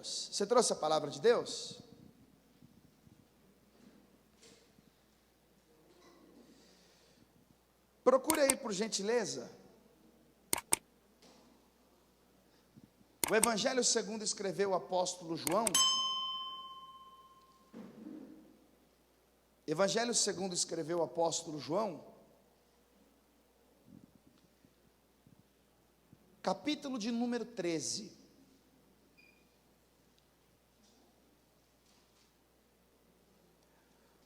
Deus. Você trouxe a palavra de Deus? Procure aí, por gentileza, o Evangelho segundo escreveu o apóstolo João. Evangelho segundo escreveu o apóstolo João, capítulo de número 13.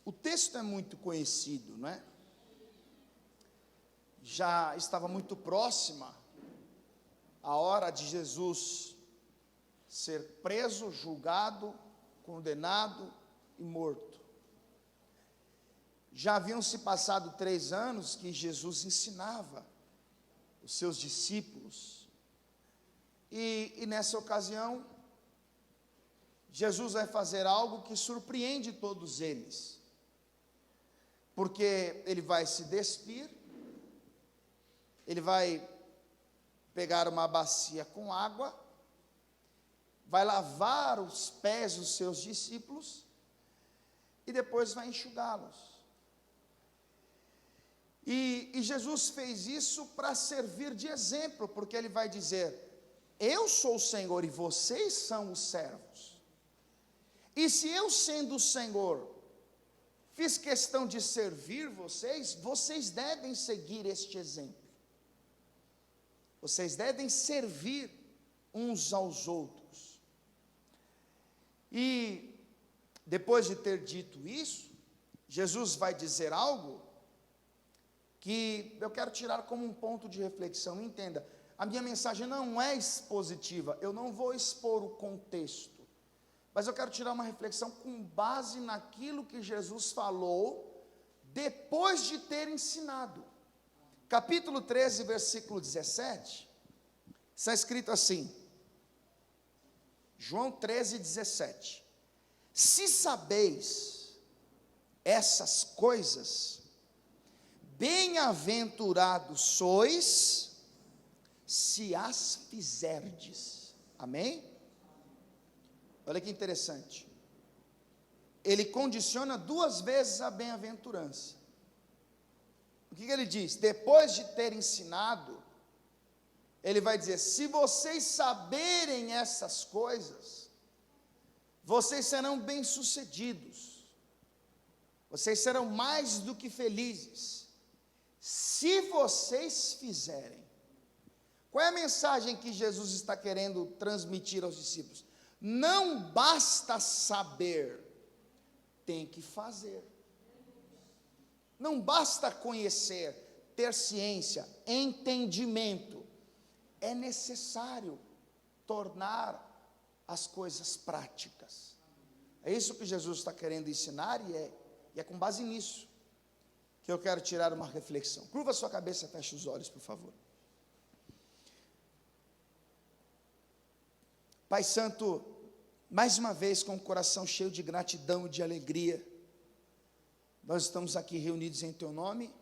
O texto é muito conhecido, não é? Já estava muito próxima a hora de Jesus ser preso, julgado, condenado e morto. Já haviam se passado 3 anos que Jesus ensinava os seus discípulos. E nessa ocasião, Jesus vai fazer algo que surpreende todos eles. Porque ele vai se despir, ele vai pegar uma bacia com água, vai lavar os pés dos seus discípulos e depois vai enxugá-los. E Jesus fez isso para servir de exemplo, porque ele vai dizer: eu sou o Senhor e vocês são os servos. E se eu, sendo o Senhor, fiz questão de servir vocês, vocês devem seguir este exemplo. Vocês devem servir uns aos outros. E depois de ter dito isso, Jesus vai dizer algo que eu quero tirar como um ponto de reflexão. Entenda, a minha mensagem não é expositiva, eu não vou expor o contexto, mas eu quero tirar uma reflexão com base naquilo que Jesus falou depois de ter ensinado. Capítulo 13, versículo 17, está escrito assim, João 13, 17, se sabeis essas coisas, bem-aventurados sois, se as fizerdes. Amém? Olha que interessante, ele condiciona 2 vezes a bem-aventurança. O que ele diz? Depois de ter ensinado, ele vai dizer: se vocês saberem essas coisas, vocês serão bem-sucedidos, vocês serão mais do que felizes, se vocês fizerem. Qual é a mensagem que Jesus está querendo transmitir aos discípulos? Não basta saber, tem que fazer. Não basta conhecer, ter ciência, entendimento. É necessário tornar as coisas práticas. É isso que Jesus está querendo ensinar e é com base nisso que eu quero tirar uma reflexão. Curva a sua cabeça, feche os olhos, por favor. Pai Santo, mais uma vez com o coração cheio de gratidão e de alegria, nós estamos aqui reunidos em Teu nome,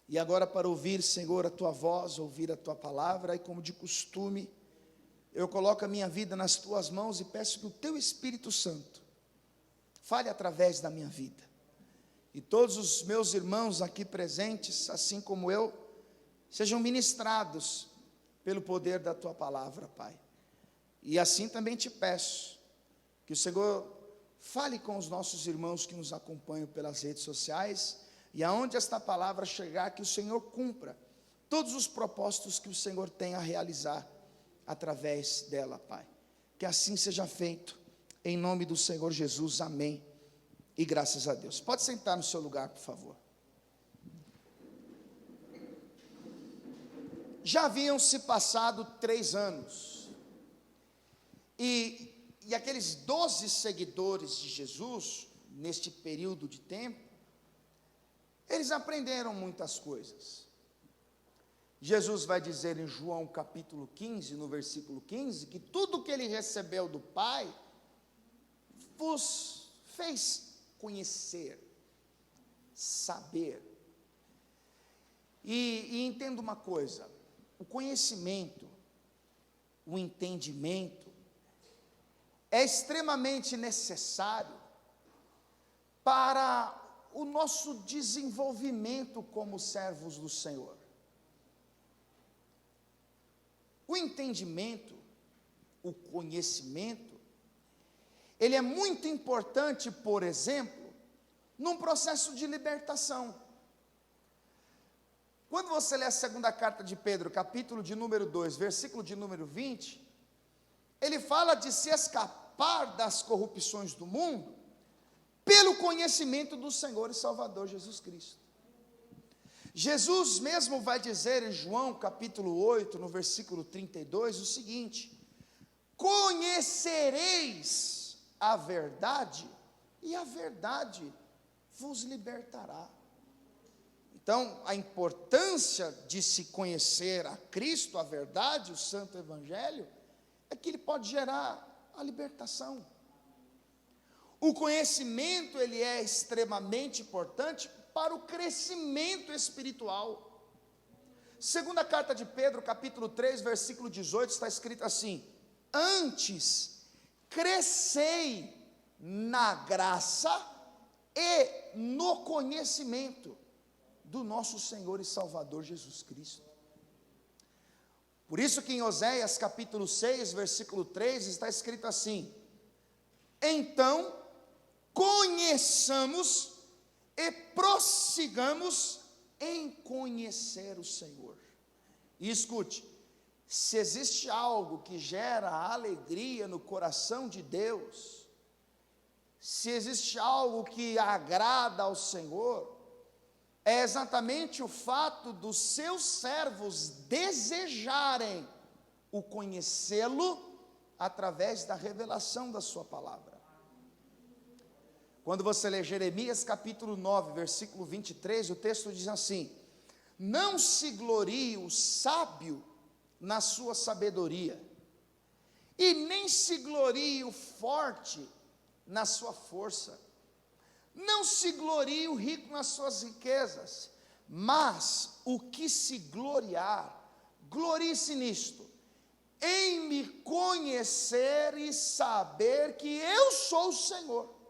e agora para ouvir, Senhor, a Tua voz, ouvir a Tua palavra, e como de costume, eu coloco a minha vida nas Tuas mãos e peço que o Teu Espírito Santo fale através da minha vida. E todos os meus irmãos aqui presentes, assim como eu, sejam ministrados pelo poder da Tua palavra, Pai. E assim também te peço que o Senhor fale com os nossos irmãos que nos acompanham pelas redes sociais, e aonde esta palavra chegar, que o Senhor cumpra todos os propósitos que o Senhor tem a realizar através dela, Pai. Que assim seja feito, em nome do Senhor Jesus, amém, e graças a Deus. Pode sentar no seu lugar, por favor. Já haviam se passado 3 anos, e aqueles 12 seguidores de Jesus, neste período de tempo, eles aprenderam muitas coisas. Jesus vai dizer em João capítulo 15, no versículo 15, que tudo que ele recebeu do Pai, vos fez conhecer, saber. E entenda uma coisa, o conhecimento, o entendimento, é extremamente necessário para o nosso desenvolvimento como servos do Senhor. O entendimento, o conhecimento, ele é muito importante, por exemplo, num processo de libertação. Quando você lê a segunda carta de Pedro, capítulo de número 2, versículo de número 20, ele fala de se escapar das corrupções do mundo, pelo conhecimento do Senhor e Salvador Jesus Cristo. Jesus mesmo vai dizer em João capítulo 8, no versículo 32, o seguinte: conhecereis a verdade, e a verdade vos libertará. Então, a importância de se conhecer a Cristo, a verdade, o Santo Evangelho, é que ele pode gerar a libertação. O conhecimento, ele é extremamente importante para o crescimento espiritual. Segunda carta de Pedro, capítulo 3, versículo 18, está escrito assim: antes, crescei na graça e no conhecimento do nosso Senhor e Salvador Jesus Cristo. Por isso que em Oséias, capítulo 6, versículo 3, está escrito assim: então, conheçamos e prossigamos em conhecer o Senhor. E escute, se existe algo que gera alegria no coração de Deus, se existe algo que agrada ao Senhor, é exatamente o fato dos seus servos desejarem o conhecê-lo através da revelação da sua palavra. Quando você lê Jeremias capítulo 9, versículo 23, o texto diz assim: não se glorie o sábio na sua sabedoria, e nem se glorie o forte na sua força, não se glorie o rico nas suas riquezas, mas o que se gloriar, glorie-se nisto, em me conhecer e saber que eu sou o Senhor,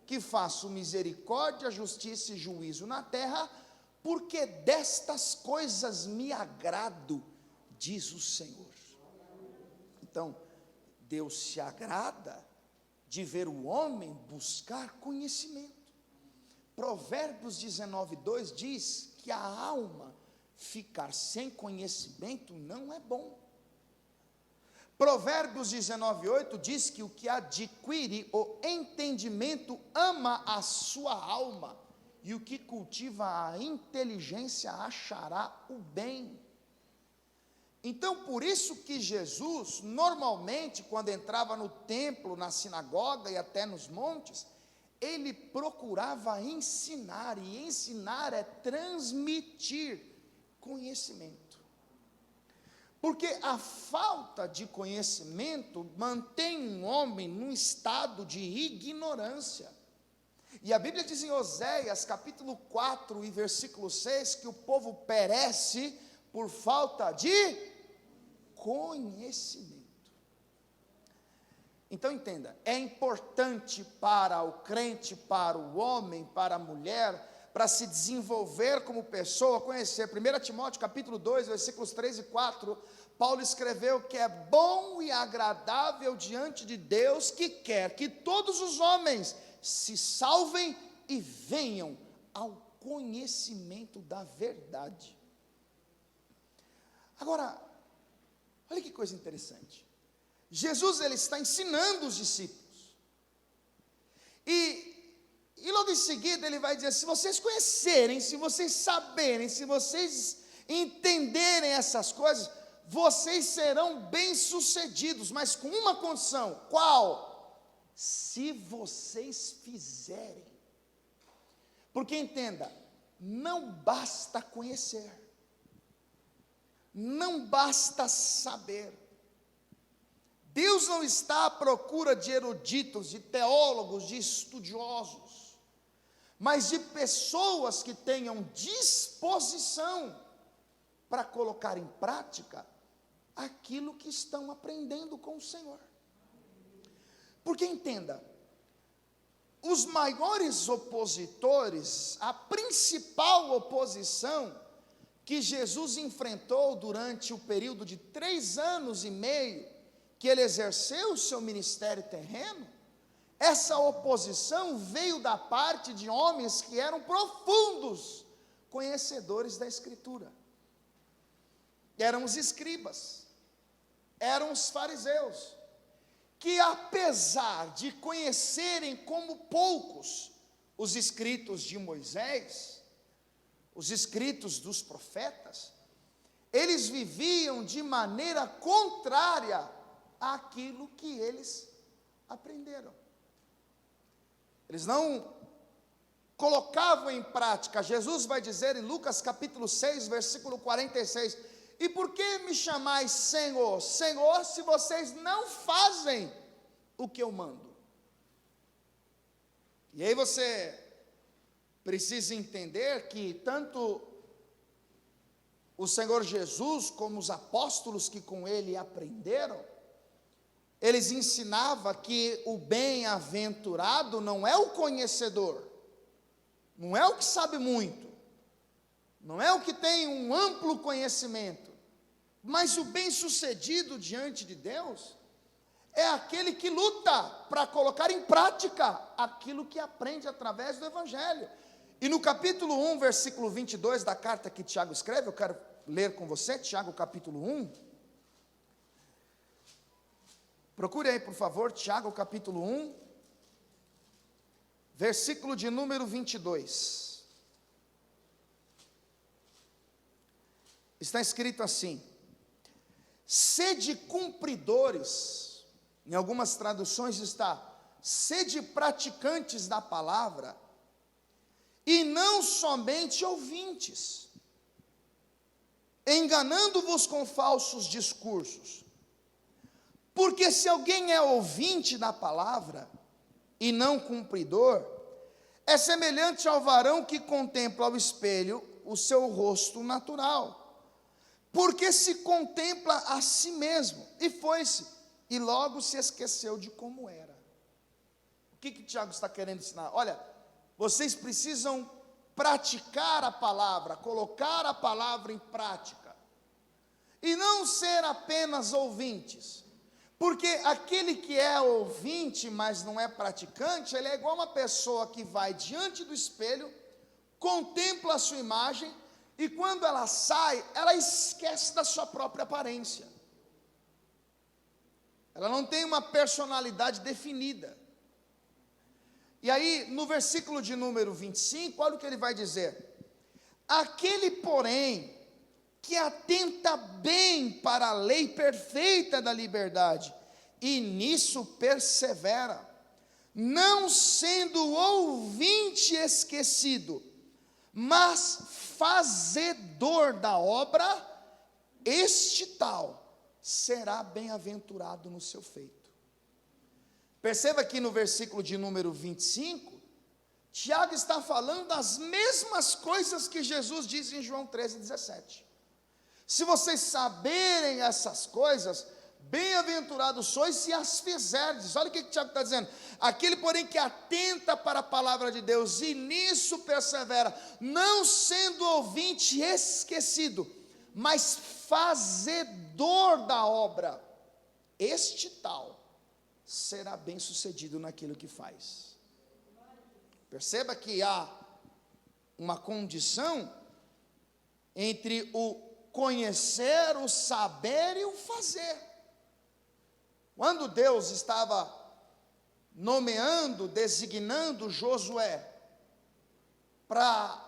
que faço misericórdia, justiça e juízo na terra, porque destas coisas me agrado, diz o Senhor. Então, Deus se agrada de ver o homem buscar conhecimento. Provérbios 19, 2 diz que a alma ficar sem conhecimento não é bom. Provérbios 19, 8 diz que o que adquire o entendimento ama a sua alma, e o que cultiva a inteligência achará o bem. Então, por isso que Jesus, normalmente, quando entrava no templo, na sinagoga e até nos montes, ele procurava ensinar, e ensinar é transmitir conhecimento. Porque a falta de conhecimento mantém um homem num estado de ignorância. E a Bíblia diz em Oséias, capítulo 4 e versículo 6, que o povo perece por falta de conhecimento. Então entenda, é importante para o crente, para o homem, para a mulher, para se desenvolver como pessoa, conhecer. 1 Timóteo capítulo 2, versículos 3 e 4, Paulo escreveu que é bom e agradável diante de Deus, que quer que todos os homens se salvem e venham ao conhecimento da verdade. Agora, olha que coisa interessante. Jesus, ele está ensinando os discípulos. E logo em seguida ele vai dizer: se vocês conhecerem, se vocês saberem, se vocês entenderem essas coisas, vocês serão bem-sucedidos, mas com uma condição. Qual? Se vocês fizerem. Porque entenda, não basta conhecer, não basta saber. Deus não está à procura de eruditos, de teólogos, de estudiosos, mas de pessoas que tenham disposição para colocar em prática aquilo que estão aprendendo com o Senhor. Porque entenda, os maiores opositores, a principal oposição que Jesus enfrentou durante o período de 3 anos e meio que ele exerceu o seu ministério terreno, essa oposição veio da parte de homens que eram profundos conhecedores da Escritura. Eram os escribas, eram os fariseus, que apesar de conhecerem como poucos os escritos de Moisés, os escritos dos profetas, eles viviam de maneira contrária àquilo que eles aprenderam. Eles não colocavam em prática. Jesus vai dizer em Lucas capítulo 6, versículo 46, e por que me chamais Senhor, Senhor, se vocês não fazem o que eu mando? E aí você precisa entender que tanto o Senhor Jesus, como os apóstolos que com ele aprenderam, eles ensinavam que o bem-aventurado não é o conhecedor, não é o que sabe muito, não é o que tem um amplo conhecimento, mas o bem-sucedido diante de Deus é aquele que luta para colocar em prática aquilo que aprende através do Evangelho. E no capítulo 1, versículo 22 da carta que Tiago escreve, eu quero ler com você, Tiago capítulo 1, procure aí por favor, Tiago capítulo 1, versículo de número 22, está escrito assim: sede cumpridores, em algumas traduções está, sede praticantes da palavra, e não somente ouvintes, enganando-vos com falsos discursos. Porque se alguém é ouvinte da palavra e não cumpridor, é semelhante ao varão que contempla ao espelho o seu rosto natural, porque se contempla a si mesmo, e foi-se, e logo se esqueceu de como era. O que Tiago está querendo ensinar? Olha, vocês precisam praticar a palavra, colocar a palavra em prática, e não ser apenas ouvintes. Porque aquele que é ouvinte, mas não é praticante, ele é igual uma pessoa que vai diante do espelho, contempla a sua imagem, e quando ela sai, ela esquece da sua própria aparência. Ela não tem uma personalidade definida. E aí, no versículo de número 25, olha o que ele vai dizer: aquele, porém, que atenta bem para a lei perfeita da liberdade, e nisso persevera, não sendo ouvinte esquecido, mas fazedor da obra, este tal será bem-aventurado no seu feito. Perceba que no versículo de número 25, Tiago está falando das mesmas coisas que Jesus diz em João 13:17. Se vocês saberem essas coisas, bem-aventurados sois se as fizerdes. Olha o que Tiago está dizendo: aquele, porém, que atenta para a palavra de Deus e nisso persevera, não sendo ouvinte esquecido, mas fazedor da obra, este tal será bem-sucedido naquilo que faz. Perceba que há uma condição entre o conhecer, o saber e o fazer. Quando Deus estava nomeando, designando Josué para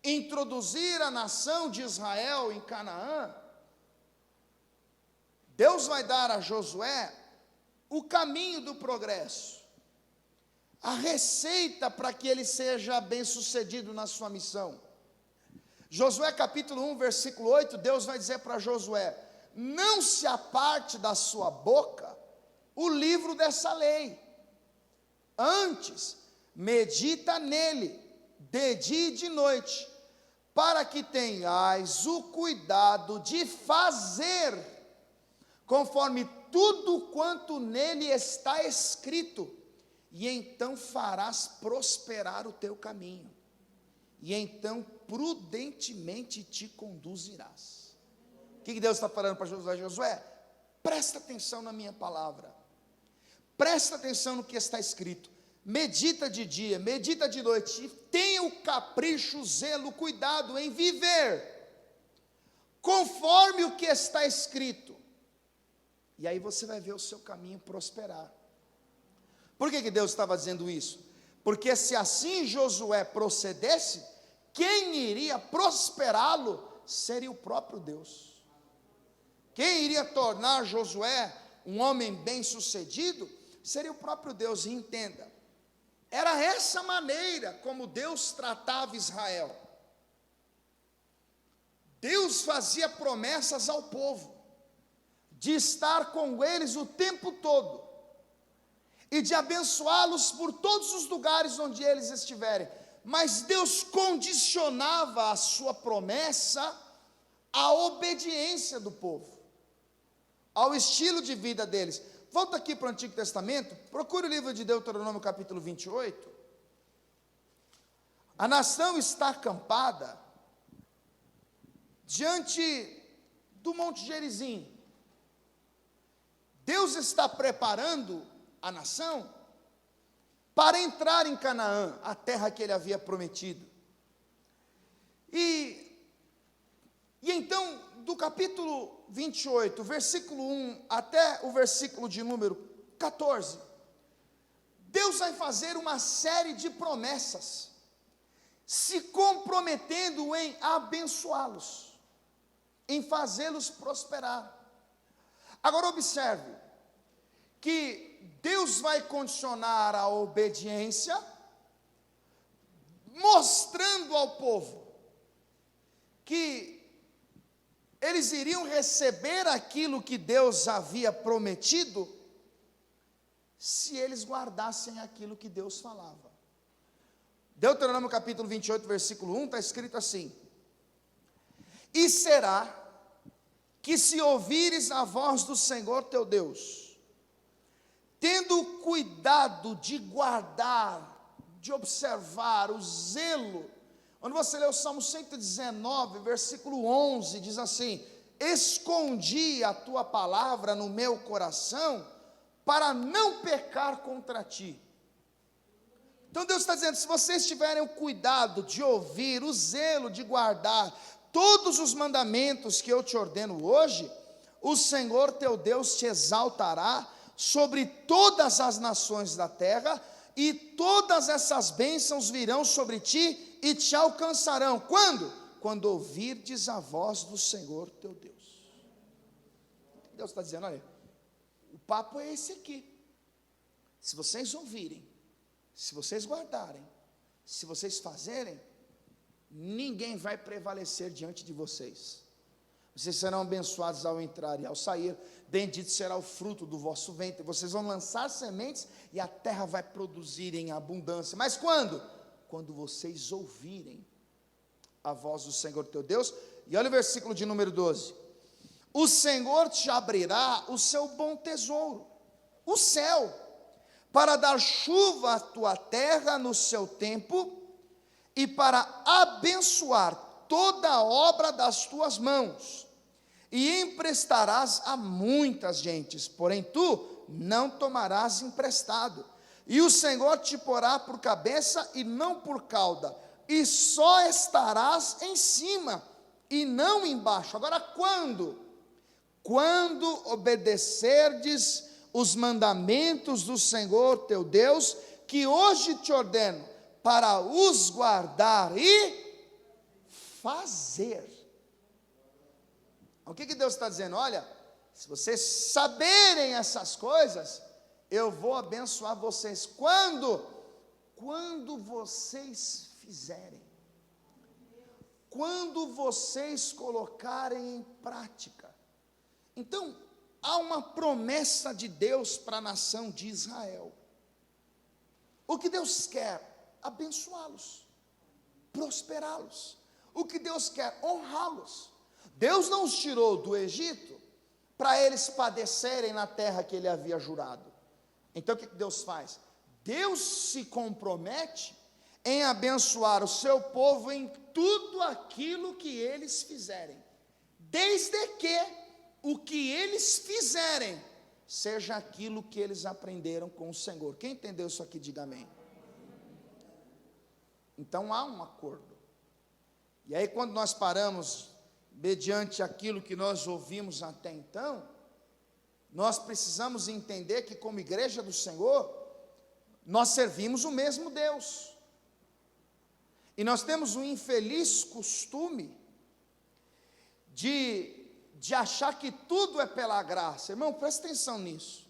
introduzir a nação de Israel em Canaã, Deus vai dar a Josué o caminho do progresso, a receita para que ele seja bem-sucedido na sua missão. Josué capítulo 1, versículo 8, Deus vai dizer para Josué: não se aparte da sua boca o livro dessa lei, antes medita nele, de dia e de noite, para que tenhais o cuidado de fazer, conforme tudo quanto nele está escrito, e então farás prosperar o teu caminho, e então prudentemente te conduzirás. O que Deus está falando para Josué? Josué, presta atenção na minha palavra, presta atenção no que está escrito, medita de dia, medita de noite, e tenha o capricho, o zelo, o cuidado em viver conforme o que está escrito, e aí você vai ver o seu caminho prosperar. Por que Deus estava dizendo isso? Porque se assim Josué procedesse, quem iria prosperá-lo seria o próprio Deus. Quem iria tornar Josué um homem bem-sucedido seria o próprio Deus. E entenda, era essa maneira como Deus tratava Israel. Deus fazia promessas ao povo, de estar com eles o tempo todo, e de abençoá-los por todos os lugares onde eles estiverem, mas Deus condicionava a sua promessa à obediência do povo, ao estilo de vida deles. Volta aqui para o Antigo Testamento, procure o livro de Deuteronômio capítulo 28, a nação está acampada diante do Monte Gerizim. Deus está preparando a nação para entrar em Canaã, a terra que ele havia prometido. E então, do capítulo 28, versículo 1 até o versículo de número 14, Deus vai fazer uma série de promessas, se comprometendo em abençoá-los, em fazê-los prosperar. Agora observe que Deus vai condicionar a obediência, mostrando ao povo que eles iriam receber aquilo que Deus havia prometido, se eles guardassem aquilo que Deus falava. Deuteronômio capítulo 28, versículo 1, está escrito assim: e será que se ouvires a voz do Senhor teu Deus, tendo cuidado de guardar, de observar o zelo, quando você lê o Salmo 119, versículo 11, diz assim: escondi a tua palavra no meu coração, para não pecar contra ti. Então Deus está dizendo, se vocês tiverem o cuidado de ouvir, o zelo de guardar todos os mandamentos que eu te ordeno hoje, o Senhor teu Deus te exaltará sobre todas as nações da terra, e todas essas bênçãos virão sobre ti e te alcançarão. Quando? Quando ouvirdes a voz do Senhor teu Deus. Deus está dizendo, olha, o papo é esse aqui. Se vocês ouvirem, se vocês guardarem, se vocês fazerem, ninguém vai prevalecer diante de vocês. Vocês serão abençoados ao entrar e ao sair, bendito será o fruto do vosso ventre, vocês vão lançar sementes e a terra vai produzir em abundância. Mas quando? Quando vocês ouvirem a voz do Senhor teu Deus. E olha o versículo de número 12: o Senhor te abrirá o seu bom tesouro, o céu, para dar chuva à tua terra no seu tempo, e para abençoar toda a obra das tuas mãos, e emprestarás a muitas gentes, porém tu não tomarás emprestado, e o Senhor te porá por cabeça e não por cauda, e só estarás em cima e não embaixo. Agora quando obedecerdes os mandamentos do Senhor teu Deus, que hoje te ordeno, para os guardar e fazer. O que Deus está dizendo? Olha, se vocês saberem essas coisas, eu vou abençoar vocês. Quando? Quando vocês fizerem. Quando vocês colocarem em prática. Então, há uma promessa de Deus para a nação de Israel. O que Deus quer? Abençoá-los, prosperá-los. O que Deus quer? Honrá-los. Deus não os tirou do Egito para eles padecerem na terra que ele havia jurado. Então o que Deus faz? Deus se compromete em abençoar o seu povo em tudo aquilo que eles fizerem, desde que o que eles fizerem seja aquilo que eles aprenderam com o Senhor. Quem entendeu isso aqui, diga amém. Então há um acordo. E aí quando nós paramos, mediante aquilo que nós ouvimos até então, nós precisamos entender que como igreja do Senhor, nós servimos o mesmo Deus. E nós temos um infeliz costume de achar que tudo é pela graça. Irmão, presta atenção nisso.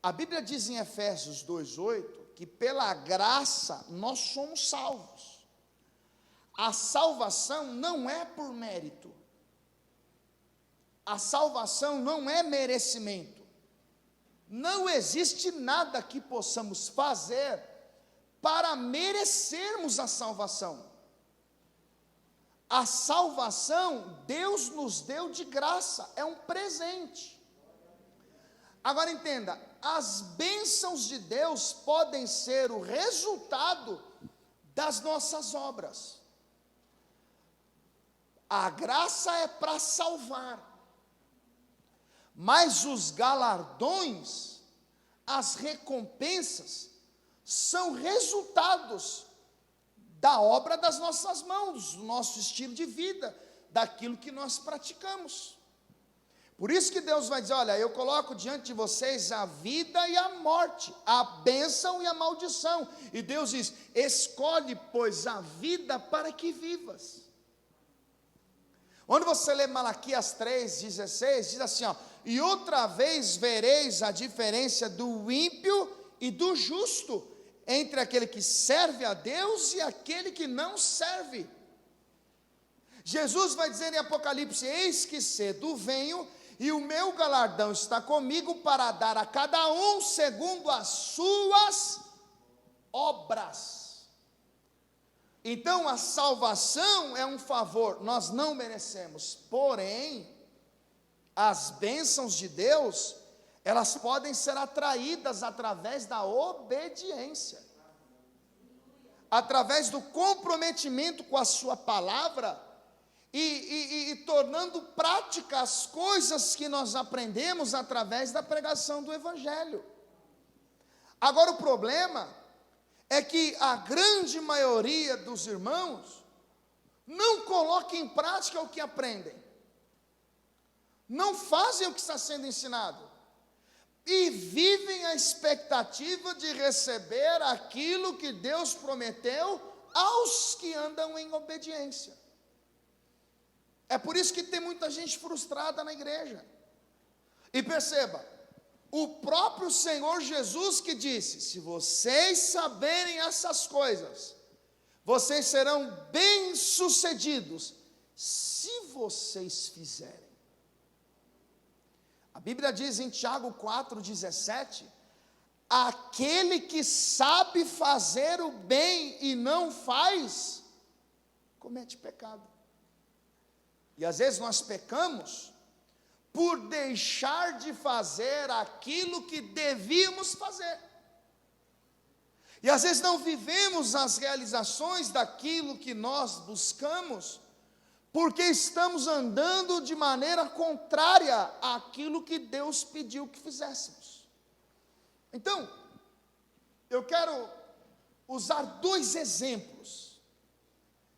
A Bíblia diz em Efésios 2:8 que pela graça nós somos salvos. A salvação não é por mérito. A salvação não é merecimento. Não existe nada que possamos fazer para merecermos a salvação. A salvação Deus nos deu de graça, é um presente. Agora entenda, as bênçãos de Deus podem ser o resultado das nossas obras. A graça é para salvar, mas os galardões, as recompensas, são resultados da obra das nossas mãos, do nosso estilo de vida, daquilo que nós praticamos. Por isso que Deus vai dizer, olha, eu coloco diante de vocês a vida e a morte, a bênção e a maldição. E Deus diz, escolhe, pois, a vida para que vivas. Quando você lê Malaquias 3:16, diz assim, ó, e outra vez vereis a diferença do ímpio e do justo, entre aquele que serve a Deus e aquele que não serve. Jesus vai dizer em Apocalipse, eis que cedo venho, e o meu galardão está comigo para dar a cada um segundo as suas obras. Então a salvação é um favor, nós não merecemos, porém, as bênçãos de Deus, elas podem ser atraídas através da obediência, através do comprometimento com a sua palavra, e tornando prática as coisas que nós aprendemos através da pregação do Evangelho. Agora o problema é que a grande maioria dos irmãos não coloca em prática o que aprendem, não fazem o que está sendo ensinado, e vivem a expectativa de receber aquilo que Deus prometeu aos que andam em obediência. É por isso que tem muita gente frustrada na igreja. E perceba, o próprio Senhor Jesus que disse, se vocês saberem essas coisas, vocês serão bem-sucedidos, se vocês fizerem. A Bíblia diz em Tiago 4:17, aquele que sabe fazer o bem e não faz, comete pecado. E às vezes nós pecamos por deixar de fazer aquilo que devíamos fazer. E às vezes não vivemos as realizações daquilo que nós buscamos, porque estamos andando de maneira contrária àquilo que Deus pediu que fizéssemos. Então, eu quero usar 2 exemplos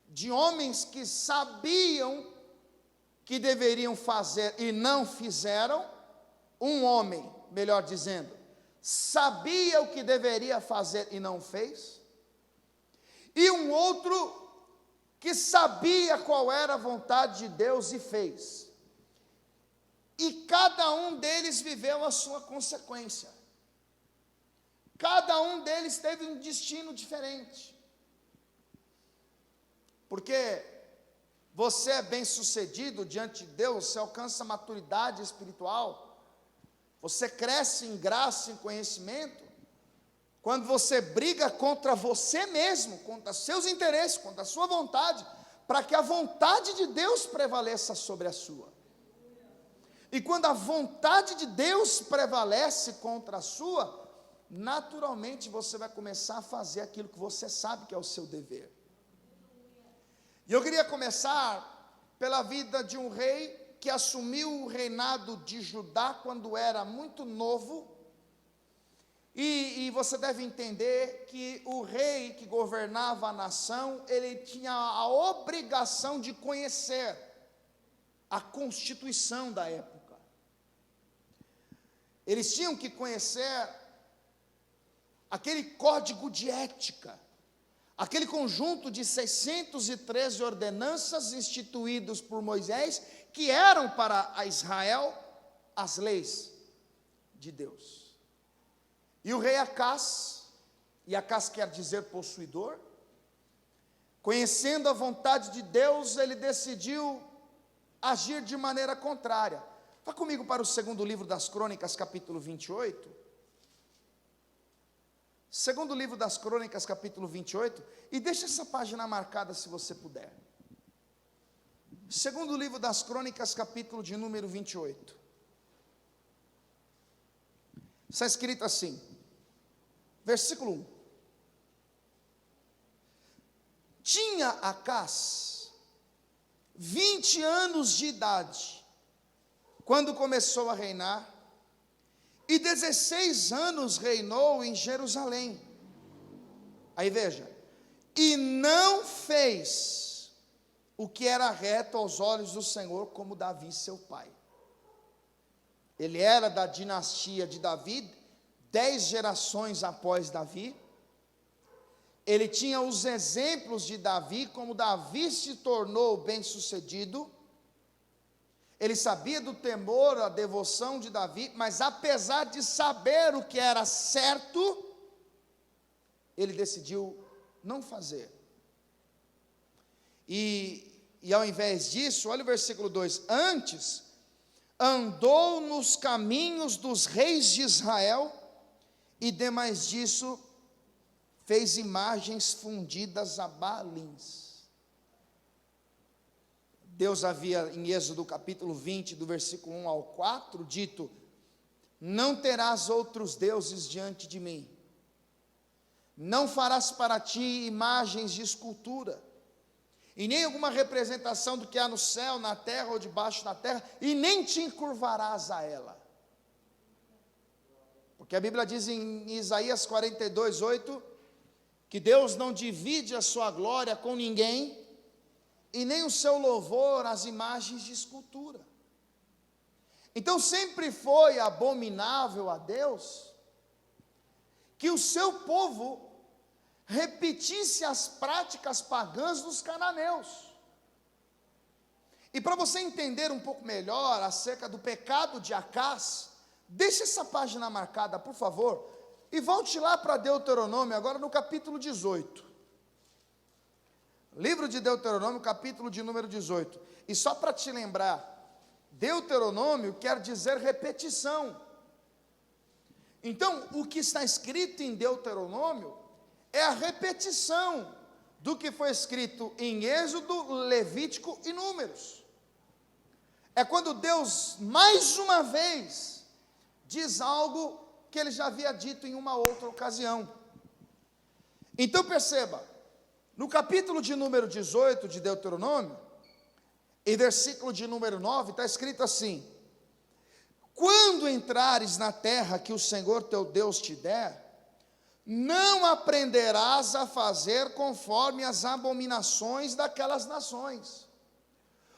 de homens que sabiam que deveriam fazer e não fizeram. Um homem, melhor dizendo, sabia o que deveria fazer e não fez, e um outro que sabia qual era a vontade de Deus e fez, e cada um deles viveu a sua consequência, cada um deles teve um destino diferente, porque você é bem sucedido diante de Deus, você alcança maturidade espiritual, você cresce em graça e em conhecimento, quando você briga contra você mesmo, contra seus interesses, contra a sua vontade, para que a vontade de Deus prevaleça sobre a sua. E quando a vontade de Deus prevalece contra a sua, naturalmente você vai começar a fazer aquilo que você sabe que é o seu dever. E eu queria começar pela vida de um rei que assumiu o reinado de Judá quando era muito novo. E você deve entender que o rei que governava a nação, ele tinha a obrigação de conhecer a constituição da época. Eles tinham que conhecer aquele código de ética, aquele conjunto de 613 ordenanças instituídos por Moisés, que eram para a Israel as leis de Deus. E o rei Acás, e Acás quer dizer possuidor, conhecendo a vontade de Deus, ele decidiu agir de maneira contrária. Vá comigo para o segundo livro das Crônicas, capítulo 28. Segundo livro das Crônicas, capítulo 28, e deixa essa página marcada se você puder. Segundo livro das Crônicas, capítulo de número 28. Está escrito assim, versículo 1. Tinha Acás 20 anos de idade, quando começou a reinar, e 16 anos reinou em Jerusalém. Aí veja, e não fez o que era reto aos olhos do Senhor, como Davi seu pai. Ele era da dinastia de Davi, 10 gerações após Davi. Ele tinha os exemplos de Davi, como Davi se tornou bem-sucedido. Ele sabia do temor, a devoção de Davi, mas apesar de saber o que era certo, ele decidiu não fazer. E ao invés disso, olha o versículo 2, antes, andou nos caminhos dos reis de Israel, e demais disso, fez imagens fundidas a Baalins. Deus havia, em Êxodo capítulo 20, do versículo 1 ao 4, dito, não terás outros deuses diante de mim, não farás para ti imagens de escultura, e nem alguma representação do que há no céu, na terra ou debaixo da terra, e nem te encurvarás a ela. Porque a Bíblia diz em Isaías 42, 8, que Deus não divide a sua glória com ninguém, e nem o seu louvor às imagens de escultura. Então sempre foi abominável a Deus que o seu povo repetisse as práticas pagãs dos cananeus. E para você entender um pouco melhor acerca do pecado de Acás, deixe essa página marcada, por favor, e volte lá para Deuteronômio, agora no capítulo 18. Livro de Deuteronômio, capítulo de número 18. E só para te lembrar, Deuteronômio quer dizer repetição. Então, o que está escrito em Deuteronômio é a repetição do que foi escrito em Êxodo, Levítico e Números. É quando Deus, mais uma vez, diz algo que ele já havia dito em uma outra ocasião. Então perceba, no capítulo de número 18 de Deuteronômio, em versículo de número 9, está escrito assim, quando entrares na terra que o Senhor teu Deus te der, não aprenderás a fazer conforme as abominações daquelas nações.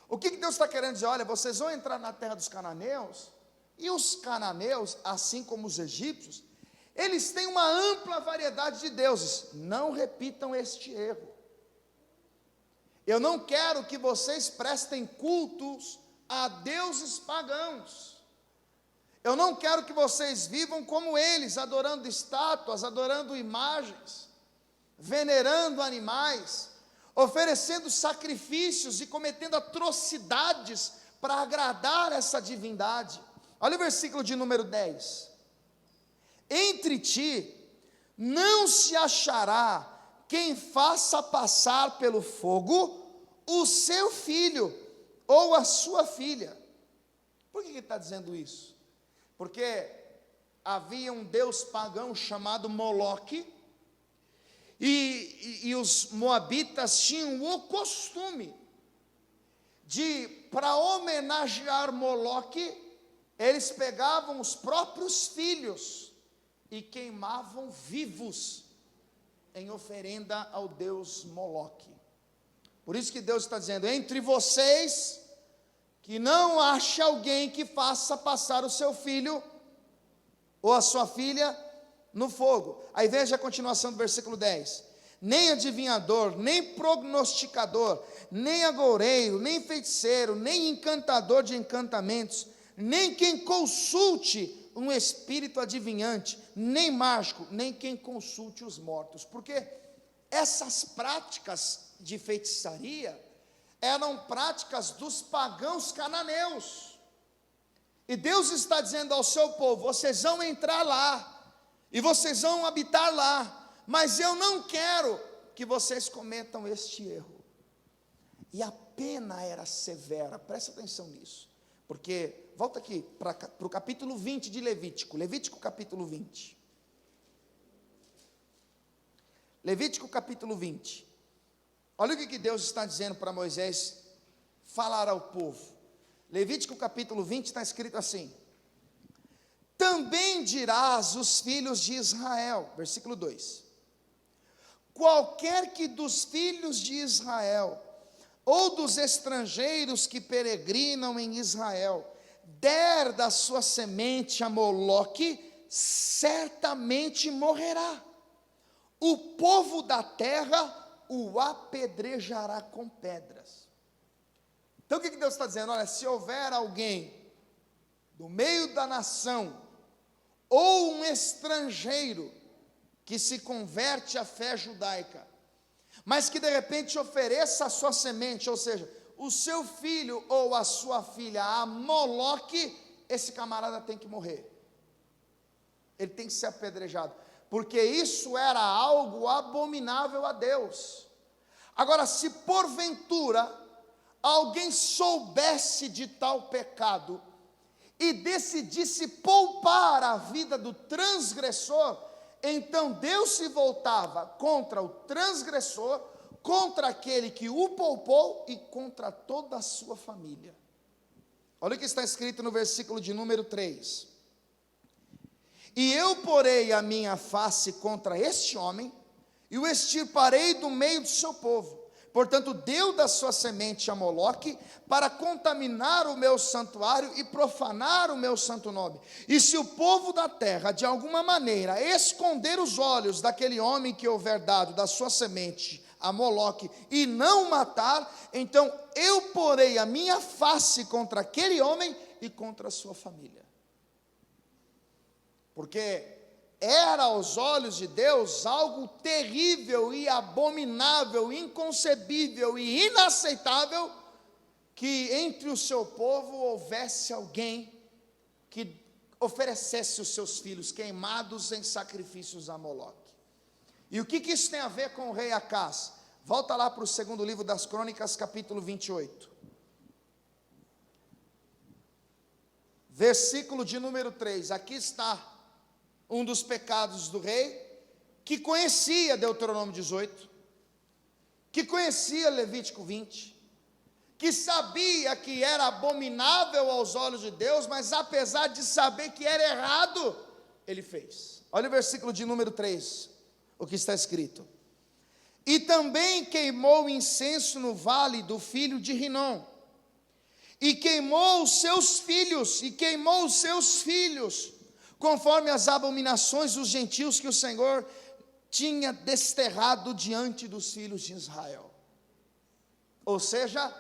O que Deus está querendo dizer? Olha, vocês vão entrar na terra dos cananeus, e os cananeus, assim como os egípcios, eles têm uma ampla variedade de deuses. Não repitam este erro. Eu não quero que vocês prestem cultos a deuses pagãos. Eu não quero que vocês vivam como eles, adorando estátuas, adorando imagens, venerando animais, oferecendo sacrifícios e cometendo atrocidades para agradar essa divindade. Olha o versículo de número 10. Entre ti não se achará quem faça passar pelo fogo o seu filho ou a sua filha. Por que ele está dizendo isso? Porque havia um deus pagão chamado Moloque, e os moabitas tinham o costume de, para homenagear Moloque, eles pegavam os próprios filhos e queimavam vivos em oferenda ao deus Moloque. Por isso que Deus está dizendo: entre vocês, que não ache alguém que faça passar o seu filho ou a sua filha no fogo. Aí veja a continuação do versículo 10. Nem adivinhador, nem prognosticador, nem agoureiro, nem feiticeiro, nem encantador de encantamentos, nem quem consulte um espírito adivinhante, nem mágico, nem quem consulte os mortos. Porque essas práticas de feitiçaria eram práticas dos pagãos cananeus. E Deus está dizendo ao seu povo: vocês vão entrar lá, e vocês vão habitar lá, mas eu não quero que vocês cometam este erro. E a pena era severa, presta atenção nisso, porque, volta aqui para o capítulo 20 de Levítico, Levítico capítulo 20. Levítico capítulo 20. Olha o que Deus está dizendo para Moisés falar ao povo. Levítico capítulo 20 está escrito assim: também dirás os filhos de Israel, versículo 2: qualquer que dos filhos de Israel, ou dos estrangeiros que peregrinam em Israel, der da sua semente a Moloque, certamente morrerá. O povo da terra o apedrejará com pedras. Então o que Deus está dizendo? Olha, se houver alguém do meio da nação, ou um estrangeiro que se converte à fé judaica, mas que de repente ofereça a sua semente, ou seja, o seu filho ou a sua filha a Moloque, esse camarada tem que morrer. Ele tem que ser apedrejado, porque isso era algo abominável a Deus. Agora, se porventura alguém soubesse de tal pecado e decidisse poupar a vida do transgressor, então Deus se voltava contra o transgressor, contra aquele que o poupou e contra toda a sua família. Olha o que está escrito no versículo de número 3: e eu porei a minha face contra este homem, e o extirparei do meio do seu povo. Portanto, deu da sua semente a Moloque, para contaminar o meu santuário e profanar o meu santo nome. E se o povo da terra, de alguma maneira, esconder os olhos daquele homem que houver dado da sua semente a Moloque, e não matar, então eu porei a minha face contra aquele homem e contra a sua família. Porque era aos olhos de Deus algo terrível e abominável, inconcebível e inaceitável, que entre o seu povo houvesse alguém que oferecesse os seus filhos queimados em sacrifícios a Moloque. E o que isso tem a ver com o rei Acás? Volta lá para o segundo livro das Crônicas, capítulo 28. Versículo de número 3, aqui está um dos pecados do rei, que conhecia Deuteronômio 18, que conhecia Levítico 20, que sabia que era abominável aos olhos de Deus, mas apesar de saber que era errado, ele fez. Olha o versículo de número 3, o que está escrito: e também queimou incenso no vale do filho de Rinom, e queimou os seus filhos, conforme as abominações dos gentios que o Senhor tinha desterrado diante dos filhos de Israel. Ou seja,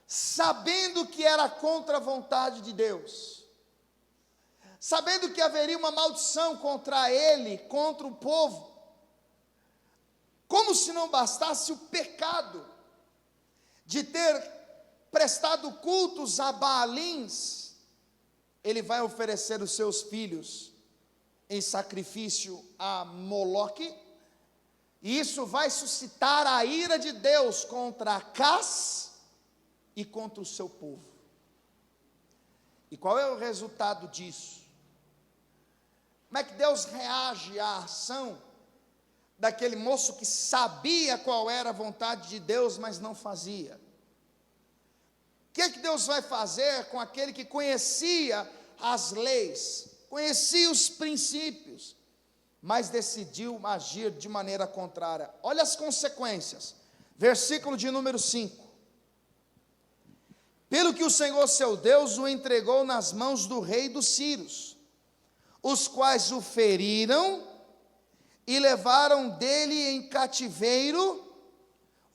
sabendo que era contra a vontade de Deus, sabendo que haveria uma maldição contra ele, contra o povo, como se não bastasse o pecado de ter prestado cultos a Baalins, ele vai oferecer os seus filhos em sacrifício a Moloque, e isso vai suscitar a ira de Deus contra Acás e contra o seu povo. E qual é o resultado disso? Como é que Deus reage à ação daquele moço que sabia qual era a vontade de Deus, mas não fazia? O que é que Deus vai fazer com aquele que conhecia as leis, conhecia os princípios, mas decidiu agir de maneira contrária? Olha as consequências. Versículo de número 5. Pelo que o Senhor seu Deus o entregou nas mãos do rei dos sírios, os quais o feriram e levaram dele em cativeiro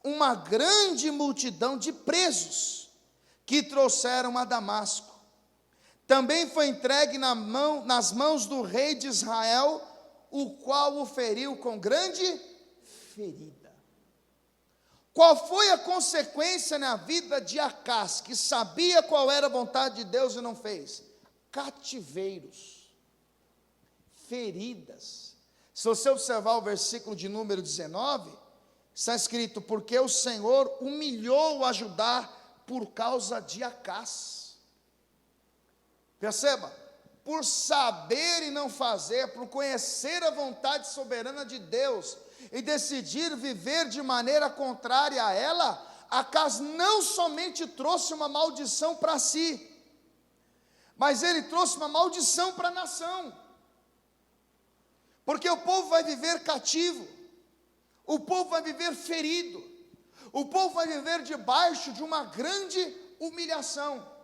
uma grande multidão de presos, que trouxeram a Damasco. Também foi entregue nas mãos do rei de Israel, o qual o feriu com grande ferida. Qual foi a consequência na vida de Acás, que sabia qual era a vontade de Deus e não fez? Cativeiros, feridas. Se você observar o versículo de número 19, está escrito: porque o Senhor humilhou a Judá por causa de Acás. Perceba, por saber e não fazer, por conhecer a vontade soberana de Deus e decidir viver de maneira contrária a ela, Acás não somente trouxe uma maldição para si, mas ele trouxe uma maldição para a nação, porque o povo vai viver cativo, o povo vai viver ferido, o povo vai viver debaixo de uma grande humilhação,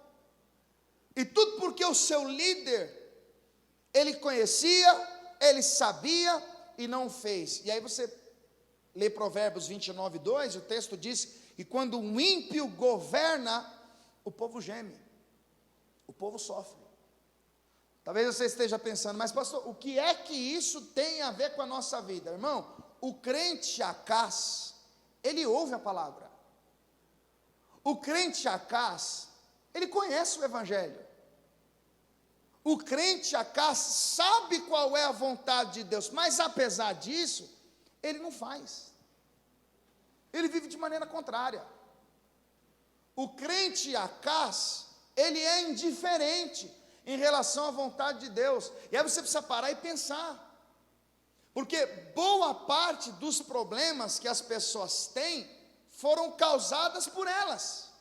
e tudo porque o seu líder, ele conhecia, ele sabia e não fez. E aí você lê Provérbios 29:2, o texto diz: e quando um ímpio governa, o povo geme, o povo sofre. Talvez você esteja pensando: mas pastor, o que é que isso tem a ver com a nossa vida? Irmão, o crente Acás, ele ouve a palavra. O crente Acás, ele conhece o evangelho. O crente Acás sabe qual é a vontade de Deus, mas apesar disso, ele não faz. Ele vive de maneira contrária. O crente Acás, ele é indiferente em relação à vontade de Deus. E aí você precisa parar e pensar. Porque boa parte dos problemas que as pessoas têm foram causadas por elas.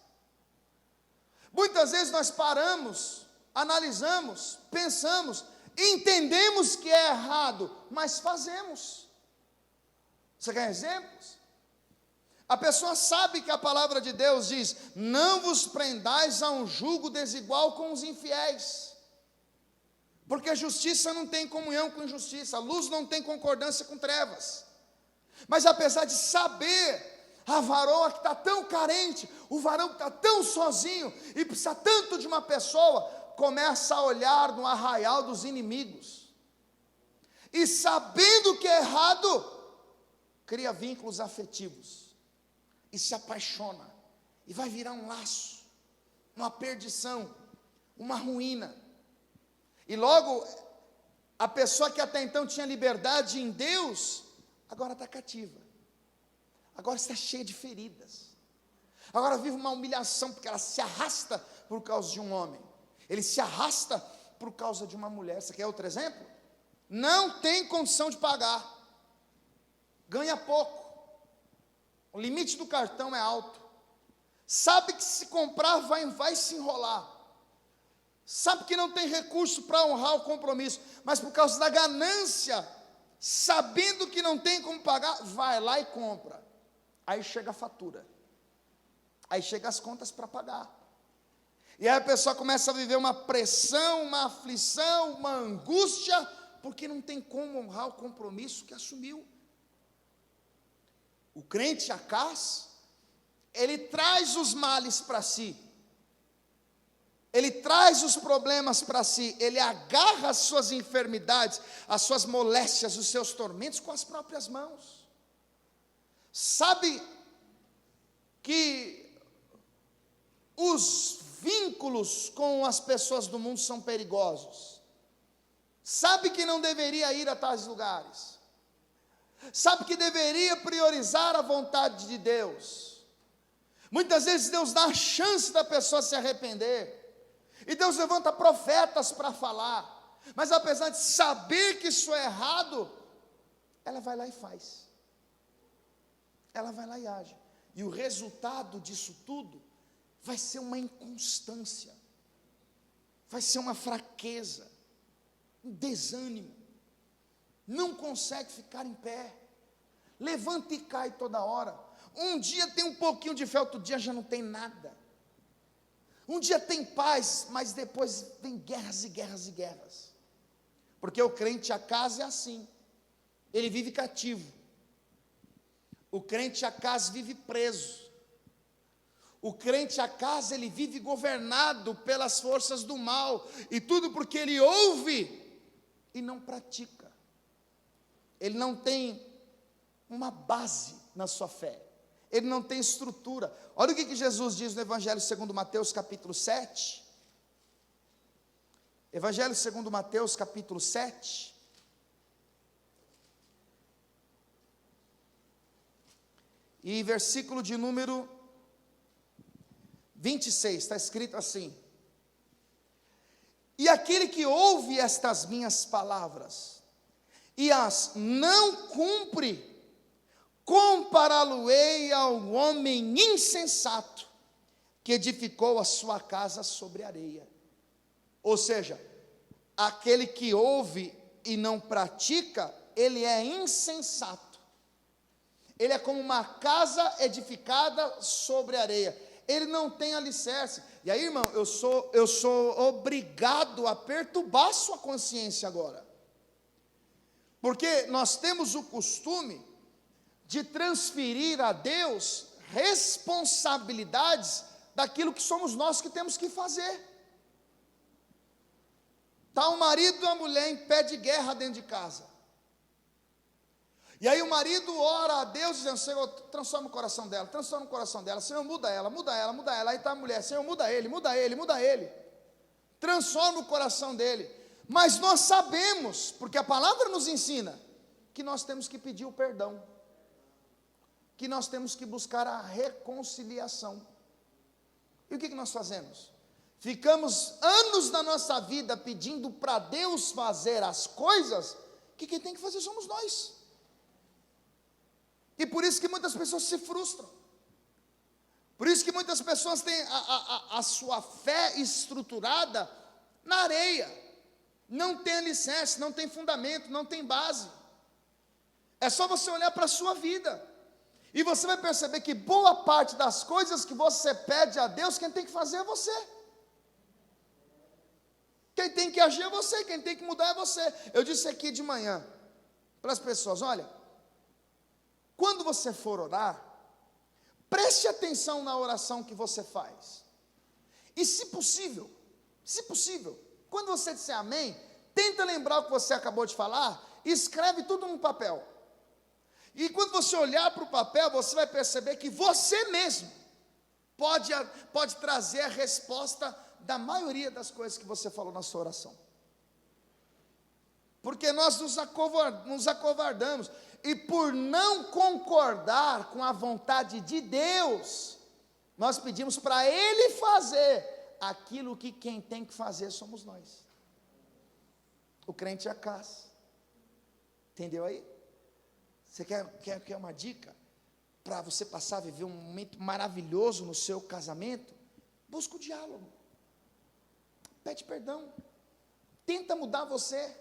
Muitas vezes nós paramos, analisamos, pensamos, entendemos que é errado, mas fazemos. Você quer exemplos? A pessoa sabe que a palavra de Deus diz: não vos prendais a um jugo desigual com os infiéis, porque a justiça não tem comunhão com injustiça, a luz não tem concordância com trevas. Mas apesar de saber, a varoa que está tão carente, o varão que está tão sozinho e precisa tanto de uma pessoa, começa a olhar no arraial dos inimigos, e sabendo que é errado, cria vínculos afetivos, e se apaixona, e vai virar um laço, uma perdição, uma ruína, e logo, a pessoa que até então tinha liberdade em Deus, agora está cativa, agora está cheia de feridas, agora vive uma humilhação, porque ela se arrasta por causa de um homem, ele se arrasta por causa de uma mulher. Você quer outro exemplo? Não tem condição de pagar, ganha pouco, o limite do cartão é alto, sabe que se comprar vai se enrolar, sabe que não tem recurso para honrar o compromisso, mas por causa da ganância, sabendo que não tem como pagar, vai lá e compra. Aí chega a fatura, aí chega as contas para pagar, e aí a pessoa começa a viver uma pressão, uma aflição, uma angústia, porque não tem como honrar o compromisso que assumiu. O crente Acás, ele traz os males para si, ele traz os problemas para si, ele agarra as suas enfermidades, as suas moléstias, os seus tormentos com as próprias mãos. Sabe que os vínculos com as pessoas do mundo são perigosos, sabe que não deveria ir a tais lugares, sabe que deveria priorizar a vontade de Deus. Muitas vezes Deus dá a chance da pessoa se arrepender, E Deus levanta profetas para falar. Mas apesar de saber que isso é errado, ela vai lá e faz. Ela vai lá e age. E o resultado disso tudo vai ser uma inconstância, vai ser uma fraqueza, um desânimo. Não consegue ficar em pé. Levanta e cai toda hora. Um dia tem um pouquinho de fé, outro dia já não tem nada. Um dia tem paz, mas depois vem guerras e guerras e guerras. Porque o crente a casa é assim. Ele vive cativo. O crente a casa vive preso. O crente a casa ele vive governado pelas forças do mal. E tudo porque ele ouve e não pratica. Ele não tem uma base na sua fé. Ele não tem estrutura. Olha o que Jesus diz no Evangelho segundo Mateus capítulo 7. Evangelho segundo Mateus capítulo 7. E versículo de número 26, está escrito assim: e aquele que ouve estas minhas palavras, e as não cumpre, compará-lo-ei ao homem insensato, que edificou a sua casa sobre areia. Ou seja, aquele que ouve e não pratica, ele é insensato. Ele é como uma casa edificada sobre areia. Ele não tem alicerce. E aí, irmão, eu sou obrigado a perturbar sua consciência agora. Porque nós temos o costume de transferir a Deus responsabilidades daquilo que somos nós que temos que fazer. Está o marido e a mulher em pé de guerra dentro de casa. E aí o marido ora a Deus dizendo: Senhor, transforma o coração dela, transforma o coração dela. Senhor, muda ela, muda ela, muda ela. Aí está a mulher: Senhor, muda ele, muda ele, muda ele. Transforma o coração dele. Mas nós sabemos, porque a palavra nos ensina, que nós temos que pedir o perdão, que nós temos que buscar a reconciliação. E o que nós fazemos? Ficamos anos da nossa vida pedindo para Deus fazer as coisas que quem tem que fazer somos nós. E por isso que muitas pessoas se frustram. Por isso que muitas pessoas têm a sua fé estruturada na areia. Não tem alicerce, não tem fundamento, não tem base. É só você olhar para a sua vida. E você vai perceber que boa parte das coisas que você pede a Deus, quem tem que fazer é você. Quem tem que agir é você, quem tem que mudar é você. Eu disse aqui de manhã para as pessoas: olha, quando você for orar, preste atenção na oração que você faz. E se possível, quando você disser amém, tenta lembrar o que você acabou de falar e escreve tudo num papel. E quando você olhar para o papel, você vai perceber que você mesmo pode trazer a resposta da maioria das coisas que você falou na sua oração. Porque nós nos acovardamos. E por não concordar com a vontade de Deus, nós pedimos para Ele fazer aquilo que quem tem que fazer somos nós. O crente é a casa. Entendeu aí? Você quer uma dica para você passar a viver um momento maravilhoso no seu casamento? Busca o diálogo. Pede perdão. Tenta mudar você.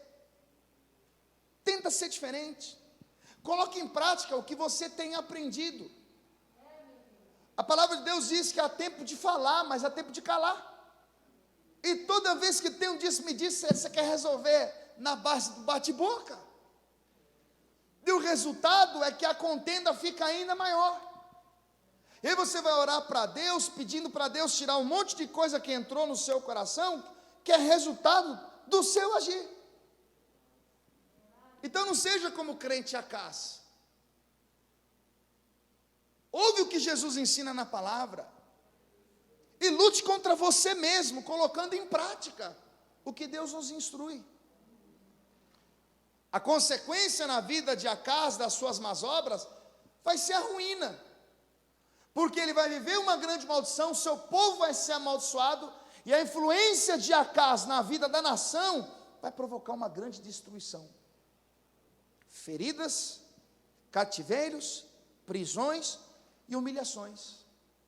Tenta ser diferente. Coloque em prática o que você tem aprendido. A palavra de Deus diz que há tempo de falar, mas há tempo de calar. E toda vez que tem um disse-me-disse, você quer resolver na base do bate-boca. E o resultado é que a contenda fica ainda maior. E aí você vai orar para Deus, pedindo para Deus tirar um monte de coisa que entrou no seu coração, que é resultado do seu agir. Então não seja como crente Acás. Ouve o que Jesus ensina na palavra. E lute contra você mesmo, colocando em prática o que Deus nos instrui. A consequência na vida de Acás, das suas más obras, vai ser a ruína. Porque ele vai viver uma grande maldição, seu povo vai ser amaldiçoado, E a influência de Acás na vida da nação vai provocar uma grande destruição. Feridas, cativeiros, prisões e humilhações.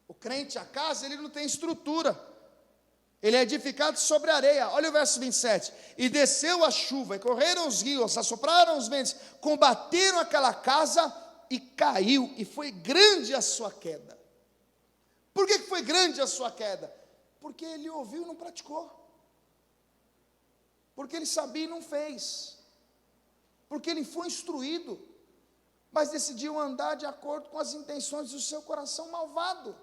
O crente Acás, ele não tem estrutura. Ele é edificado sobre areia. Olha o verso 27. E desceu a chuva, e correram os rios, assopraram os ventos, combateram aquela casa e caiu, e foi grande a sua queda. Por que foi grande a sua queda? Porque ele ouviu e não praticou. Porque ele sabia e não fez. Porque ele foi instruído, mas decidiu andar de acordo com as intenções do seu coração malvado.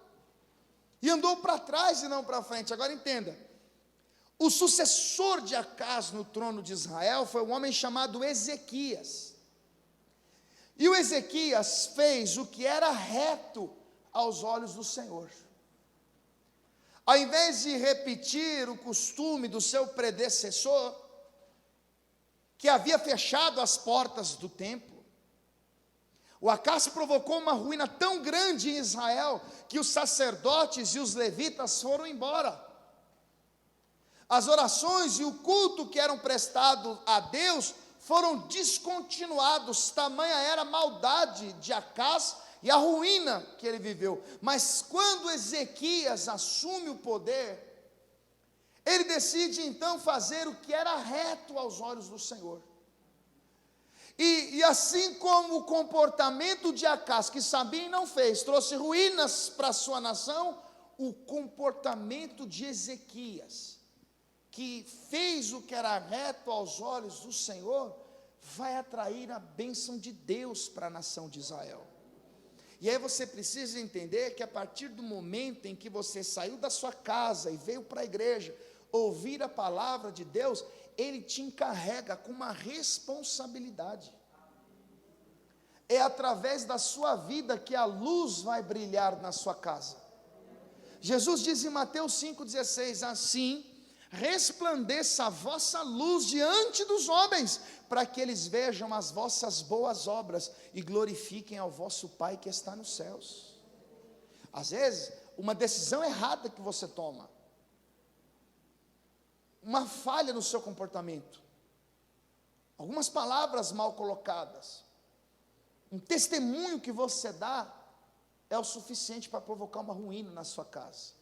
E andou para trás e não para frente. Agora entenda, o sucessor de Acás no trono de Israel foi um homem chamado Ezequias. E o Ezequias fez o que era reto aos olhos do Senhor. Ao invés de repetir o costume do seu predecessor, que havia fechado as portas do templo, o Acás provocou uma ruína tão grande em Israel, que os sacerdotes e os levitas foram embora. As orações e o culto que eram prestados a Deus foram descontinuados, tamanha era a maldade de Acás e a ruína que ele viveu. Mas quando Ezequias assume o poder, ele decide então fazer o que era reto aos olhos do Senhor. E assim como o comportamento de Acás, que sabia e não fez, trouxe ruínas para a sua nação, o comportamento de Ezequias, que fez o que era reto aos olhos do Senhor, vai atrair a bênção de Deus para a nação de Israel. E aí você precisa entender que a partir do momento em que você saiu da sua casa e veio para a igreja, ouvir a palavra de Deus, Ele te encarrega com uma responsabilidade. É através da sua vida que a luz vai brilhar na sua casa. Jesus diz em Mateus 5,16, assim, resplandeça a vossa luz diante dos homens, para que eles vejam as vossas boas obras e glorifiquem ao vosso Pai que está nos céus. Às vezes, uma decisão errada que você toma, uma falha no seu comportamento, algumas palavras mal colocadas, um testemunho que você dá, é o suficiente para provocar uma ruína na sua casa.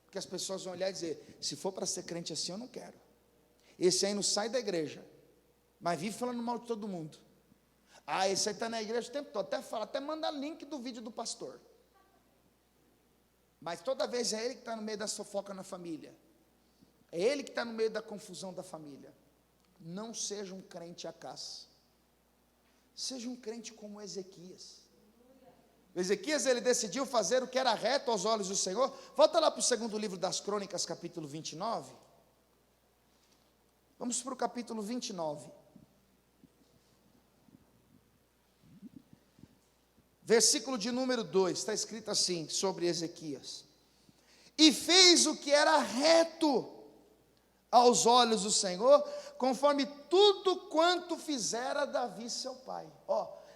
Porque as pessoas vão olhar e dizer, se for para ser crente assim, eu não quero. Esse aí não sai da igreja, mas vive falando mal de todo mundo. Ah, esse aí está na igreja o tempo todo, até manda link do vídeo do pastor. Mas toda vez é ele que está no meio da fofoca na família. É ele que está no meio da confusão da família. Não seja um crente Acás. Seja um crente como Ezequias. O Ezequias, ele decidiu fazer o que era reto aos olhos do Senhor. Volta lá para o segundo livro das Crônicas, capítulo 29. Vamos para o capítulo 29. Versículo de número 2, está escrito assim, sobre Ezequias. E fez o que era reto aos olhos do Senhor, conforme tudo quanto fizera Davi seu pai.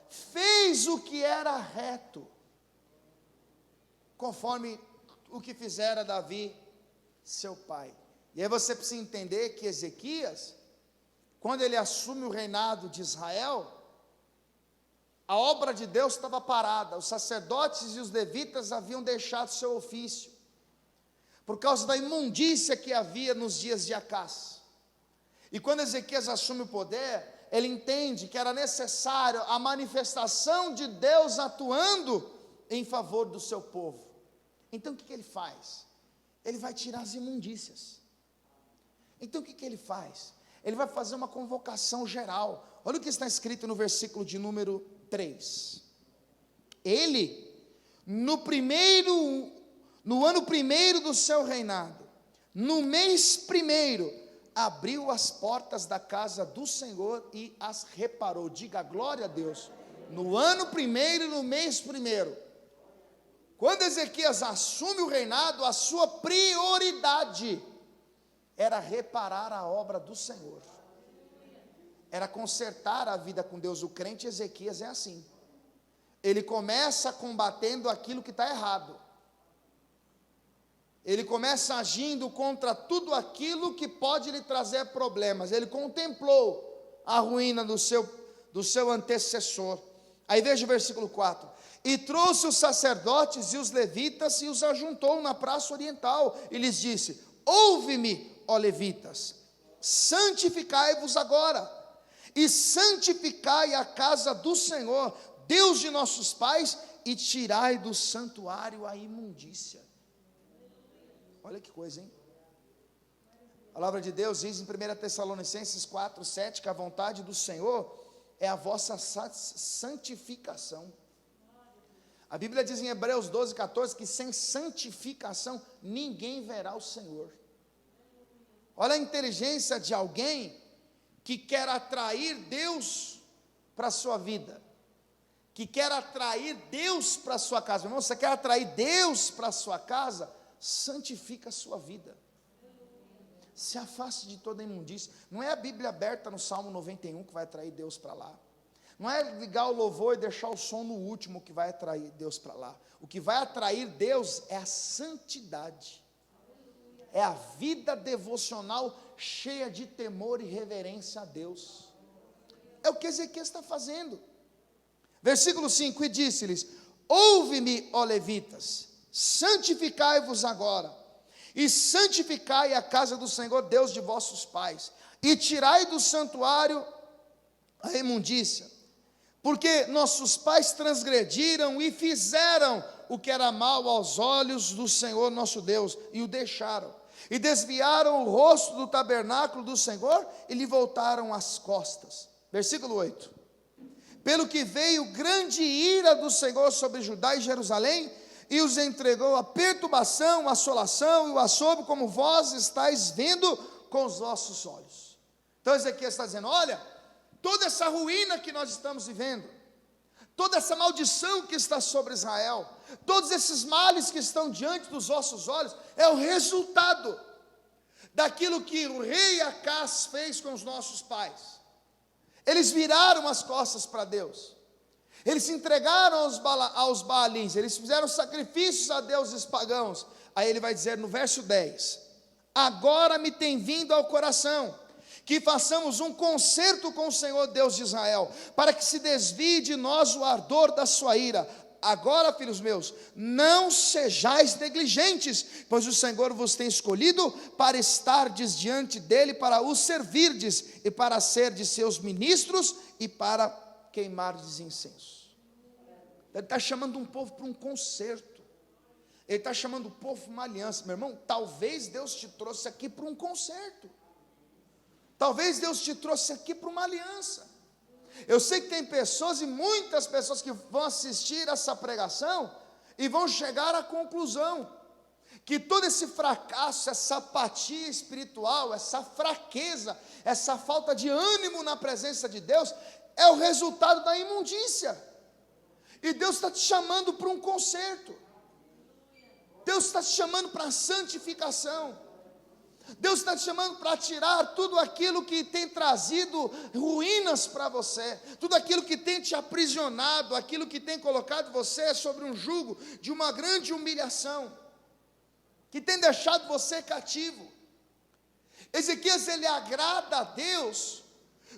Fez o que era reto, conforme o que fizera Davi seu pai. E aí você precisa entender que Ezequias, quando ele assume o reinado de Israel, a obra de Deus estava parada, os sacerdotes e os levitas haviam deixado seu ofício, por causa da imundícia que havia nos dias de Acás. E quando Ezequias assume o poder, ele entende que era necessário a manifestação de Deus atuando em favor do seu povo. Então o que ele faz? Ele vai tirar as imundícias. Então o que ele faz? Ele vai fazer uma convocação geral. Olha o que está escrito no versículo de número 3. Ele, no ano primeiro do seu reinado, no mês primeiro, abriu as portas da casa do Senhor e as reparou. Diga glória a Deus. No ano primeiro, no mês primeiro. Quando Ezequias assume o reinado, a sua prioridade era reparar a obra do Senhor. Era consertar a vida com Deus. O crente Ezequias é assim. Ele começa combatendo aquilo que está errado. ele começa agindo contra tudo aquilo que pode lhe trazer problemas. Ele contemplou a ruína do seu antecessor. Aí veja o versículo 4. E trouxe os sacerdotes e os levitas e os ajuntou na praça oriental, e lhes disse: ouve-me, ó levitas, santificai-vos agora, e santificai a casa do Senhor, Deus de nossos pais, e tirai do santuário a imundícia. Olha que coisa, hein? A palavra de Deus diz em 1 Tessalonicenses 4, 7, que a vontade do Senhor é a vossa santificação. A Bíblia diz em Hebreus 12, 14, que sem santificação ninguém verá o Senhor. Olha a inteligência de alguém que quer atrair Deus para a sua vida, que quer atrair Deus para a sua casa. Irmão, você quer atrair Deus para a sua casa? Santifica a sua vida. Se afaste de toda imundícia. Não é a Bíblia aberta no Salmo 91 que vai atrair Deus para lá. Não é ligar o louvor e deixar o som no último que vai atrair Deus para lá. O que vai atrair Deus é a santidade. É a vida devocional cheia de temor e reverência a Deus. É o que Ezequias está fazendo. Versículo 5, e disse-lhes: ouve-me, ó levitas, santificai-vos agora, e santificai a casa do Senhor Deus de vossos pais, e tirai do santuário a imundícia, porque nossos pais transgrediram e fizeram o que era mal aos olhos do Senhor nosso Deus, e o deixaram, e desviaram o rosto do tabernáculo do Senhor, e lhe voltaram as costas. Versículo 8, pelo que veio grande ira do Senhor sobre Judá e Jerusalém, e os entregou à perturbação, à assolação e o assombro, como vós estáis vendo com os vossos olhos. Então Ezequias está dizendo: olha, toda essa ruína que nós estamos vivendo, toda essa maldição que está sobre Israel, todos esses males que estão diante dos vossos olhos, é o resultado daquilo que o rei Acás fez com os nossos pais. Eles viraram as costas para Deus, eles se entregaram aos Baalins, eles fizeram sacrifícios a deuses pagãos. Aí ele vai dizer no verso 10: agora me tem vindo ao coração que façamos um concerto com o Senhor Deus de Israel, para que se desvie de nós o ardor da sua ira. Agora, filhos meus, não sejais negligentes, pois o Senhor vos tem escolhido para estardes diante dele, para o servirdes, e para serdes seus ministros, e para queimardes incenso. Ele está chamando um povo para um concerto, ele está chamando o povo para uma aliança. Meu irmão, talvez Deus te trouxe aqui para um concerto, talvez Deus te trouxe aqui para uma aliança. Eu sei que tem pessoas, e muitas pessoas, que vão assistir essa pregação e vão chegar à conclusão que todo esse fracasso, essa apatia espiritual, essa fraqueza, essa falta de ânimo na presença de Deus é o resultado da imundícia. E Deus está te chamando para um concerto, Deus está te chamando para a santificação. Deus está te chamando para tirar tudo aquilo que tem trazido ruínas para você, tudo aquilo que tem te aprisionado, aquilo que tem colocado você sobre um jugo de uma grande humilhação, que tem deixado você cativo. Ezequias, ele agrada a Deus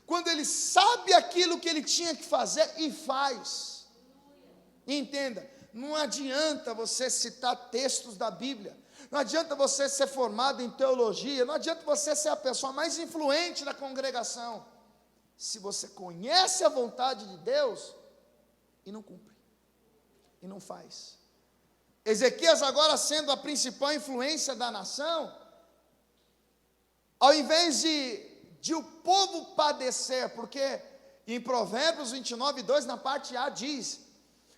quando ele sabe aquilo que ele tinha que fazer e faz. E entenda, não adianta você citar textos da Bíblia, não adianta você ser formado em teologia, não adianta você ser a pessoa mais influente da congregação, se você conhece a vontade de Deus e não cumpre, e não faz. Ezequias, agora sendo a principal influência da nação, ao invés de o povo padecer, porque em Provérbios 29, 2, na parte A, diz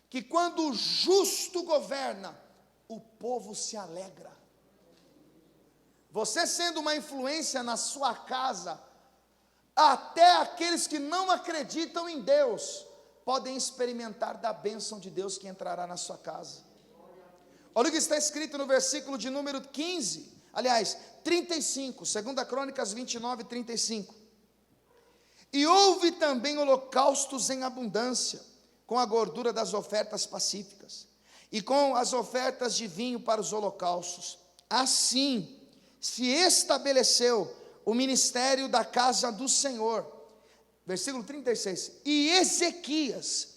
que quando o justo governa, o povo se alegra. Você sendo uma influência na sua casa, até aqueles que não acreditam em Deus podem experimentar da bênção de Deus que entrará na sua casa. Olha o que está escrito no versículo de número 15, aliás, 35, 2 Crônicas 29, 35. E houve também holocaustos em abundância, com a gordura das ofertas pacíficas, e com as ofertas de vinho para os holocaustos. assim se estabeleceu o ministério da casa do Senhor. Versículo 36, e Ezequias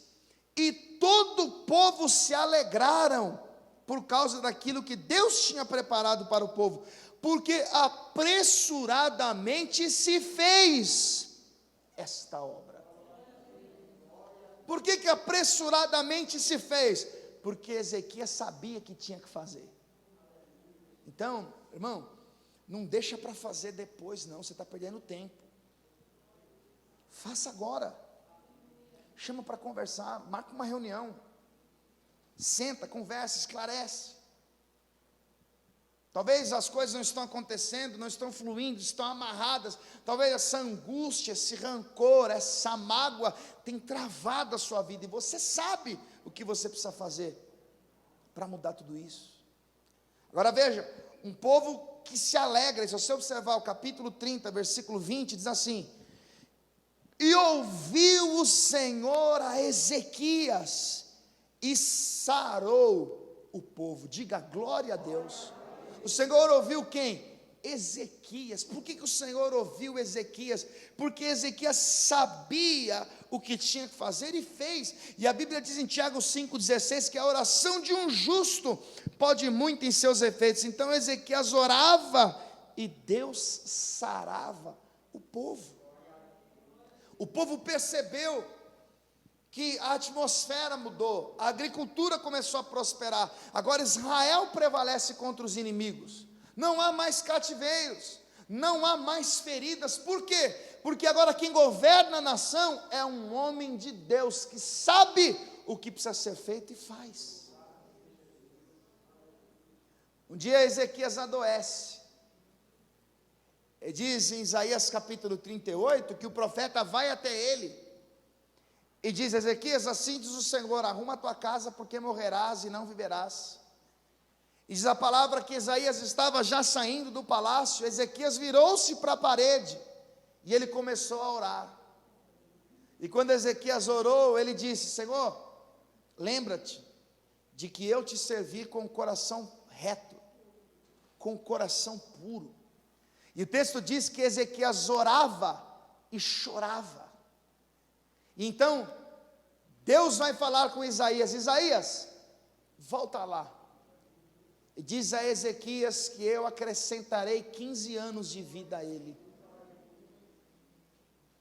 e todo o povo se alegraram por causa daquilo que Deus tinha preparado para o povo, porque apressuradamente se fez esta obra. Por que apressuradamente se fez? Porque Ezequias sabia que tinha que fazer. Então, irmão, não deixa para fazer depois não, você está perdendo tempo. Faça agora. Chama para conversar, marca uma reunião. Senta, conversa, esclarece. Talvez as coisas não estão acontecendo, não estão fluindo, estão amarradas. Talvez essa angústia, esse rancor, essa mágoa tem travado a sua vida. E você sabe o que você precisa fazer para mudar tudo isso. Agora veja, um povo que se alegra. Se você observar o capítulo 30, versículo 20, diz assim: e ouviu o Senhor a Ezequias e sarou o povo. Diga glória a Deus. O Senhor ouviu quem? Ezequias. Por que o Senhor ouviu Ezequias? Porque Ezequias sabia o que tinha que fazer e fez. E a Bíblia diz em Tiago 5,16 que a oração de um justo pode muito em seus efeitos. Então Ezequias orava e Deus sarava o povo. O povo percebeu que a atmosfera mudou, a agricultura começou a prosperar. Agora Israel prevalece contra os inimigos. Não há mais cativeiros, não há mais feridas. Por quê? Porque agora quem governa a nação é um homem de Deus que sabe o que precisa ser feito e faz. Um dia Ezequias adoece. Ele diz em Isaías capítulo 38 que o profeta vai até ele e diz: Ezequias, assim diz o Senhor, arruma a tua casa, porque morrerás e não viverás. E diz a palavra que Isaías estava já saindo do palácio. Ezequias virou-se para a parede e ele começou a orar. E quando Ezequias orou, ele disse: Senhor, lembra-te de que eu te servi com o coração reto, com o coração puro. E o texto diz que Ezequias orava e chorava. E então, Deus vai falar com Isaías: Isaías, volta lá. E diz a Ezequias que eu acrescentarei 15 anos de vida a ele.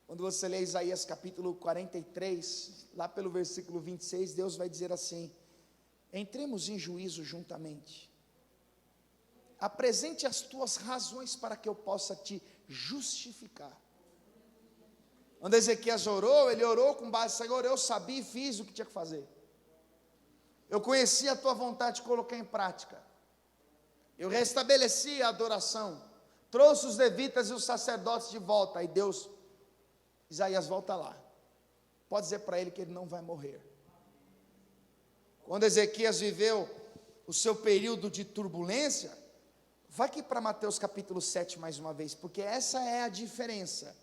Quando você lê Isaías capítulo 43, lá pelo versículo 26, Deus vai dizer assim: entremos em juízo juntamente. Apresente as tuas razões para que eu possa te justificar. Quando Ezequias orou, ele orou com base: Senhor, eu sabia e fiz o que tinha que fazer. Eu conheci a tua vontade e coloquei em prática. Eu restabeleci a adoração, trouxe os levitas e os sacerdotes de volta. Aí Deus: Isaías, volta lá. Pode dizer para ele que ele não vai morrer. Quando Ezequias viveu o seu período de turbulência, vai aqui para Mateus capítulo 7 mais uma vez, porque essa é a diferença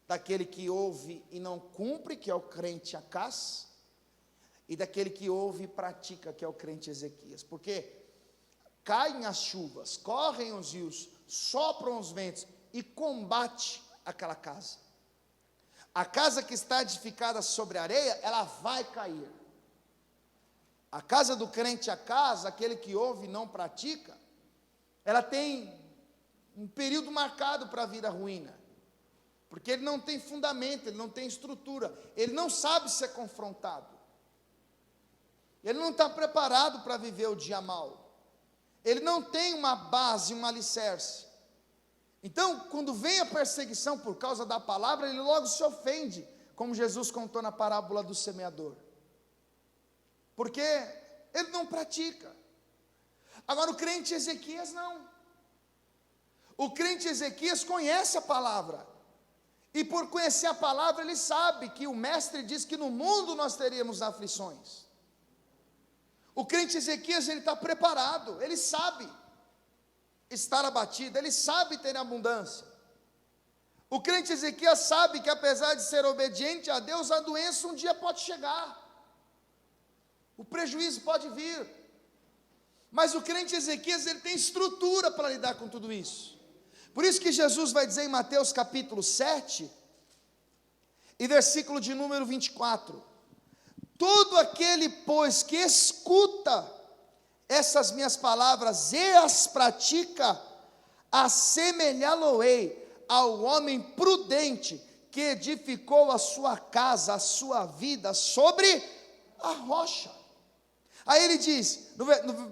daquele que ouve e não cumpre, que é o crente Acás, e daquele que ouve e pratica, que é o crente Ezequias. Porque caem as chuvas, correm os rios, sopram os ventos e combate aquela casa. A casa que está edificada sobre a areia, ela vai cair. A casa do crente Acás, aquele que ouve e não pratica, ela tem um período marcado para vir a ruína, porque ele não tem fundamento, ele não tem estrutura, ele não sabe ser confrontado, ele não está preparado para viver o dia mau, ele não tem uma base, um alicerce. Então, quando vem a perseguição por causa da palavra, ele logo se ofende, como Jesus contou na parábola do semeador, porque ele não pratica. Agora o crente Ezequias não. O crente Ezequias conhece a palavra, e por conhecer a palavra ele sabe que o mestre diz que no mundo nós teríamos aflições. O crente Ezequias, ele está preparado, ele sabe estar abatido, ele sabe ter abundância. O crente Ezequias sabe que apesar de ser obediente a Deus, a doença um dia pode chegar, o prejuízo pode vir. Mas o crente Ezequias, ele tem estrutura para lidar com tudo isso. Por isso que Jesus vai dizer em Mateus capítulo 7, e versículo de número 24: todo aquele, pois, que escuta essas minhas palavras e as pratica, assemelhá-lo-ei ao homem prudente que edificou a sua casa, a sua vida sobre a rocha. Aí ele diz, no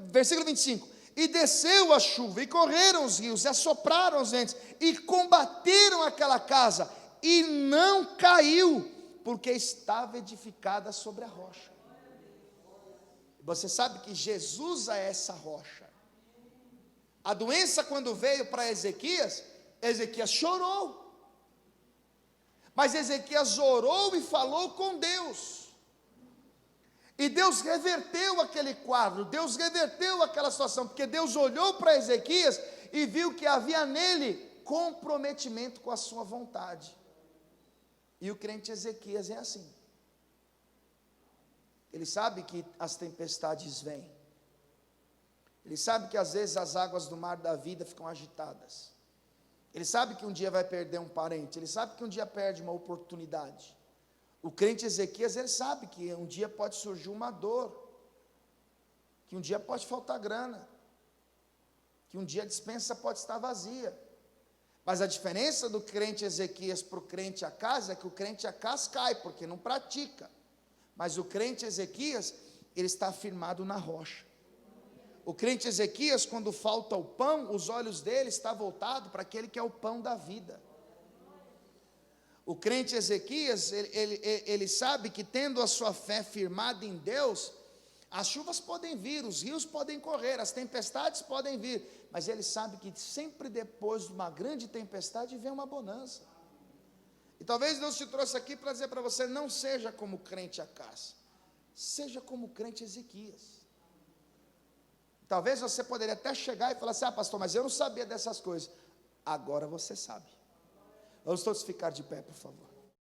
versículo 25: e desceu a chuva, e correram os rios, e assopraram os ventos, e combateram aquela casa, e não caiu, porque estava edificada sobre a rocha. Você sabe que Jesus é essa rocha. A doença, quando veio para Ezequias, Ezequias chorou. Mas Ezequias orou e falou com Deus. E Deus reverteu aquele quadro, Deus reverteu aquela situação, porque Deus olhou para Ezequias e viu que havia nele comprometimento com a sua vontade. E o crente Ezequias é assim. Ele sabe que as tempestades vêm. Ele sabe que às vezes as águas do mar da vida ficam agitadas. Ele sabe que um dia vai perder um parente. Ele sabe que um dia perde uma oportunidade. O crente Ezequias, ele sabe que um dia pode surgir uma dor. Que um dia pode faltar grana. Que um dia a despensa pode estar vazia. Mas a diferença do crente Ezequias para o crente Acás é que o crente Acás cai, porque não pratica. Mas o crente Ezequias, ele está firmado na rocha. O crente Ezequias, quando falta o pão, os olhos dele estão voltados para aquele que é o pão da vida. O crente Ezequias, ele sabe que tendo a sua fé firmada em Deus, as chuvas podem vir, os rios podem correr, as tempestades podem vir, mas ele sabe que sempre depois de uma grande tempestade vem uma bonança. E talvez Deus te trouxe aqui para dizer para você: não seja como o crente Acás, seja como o crente Ezequias. Talvez você poderia até chegar e falar assim: ah, pastor, mas eu não sabia dessas coisas. Agora você sabe. Vamos todos ficar de pé, por favor.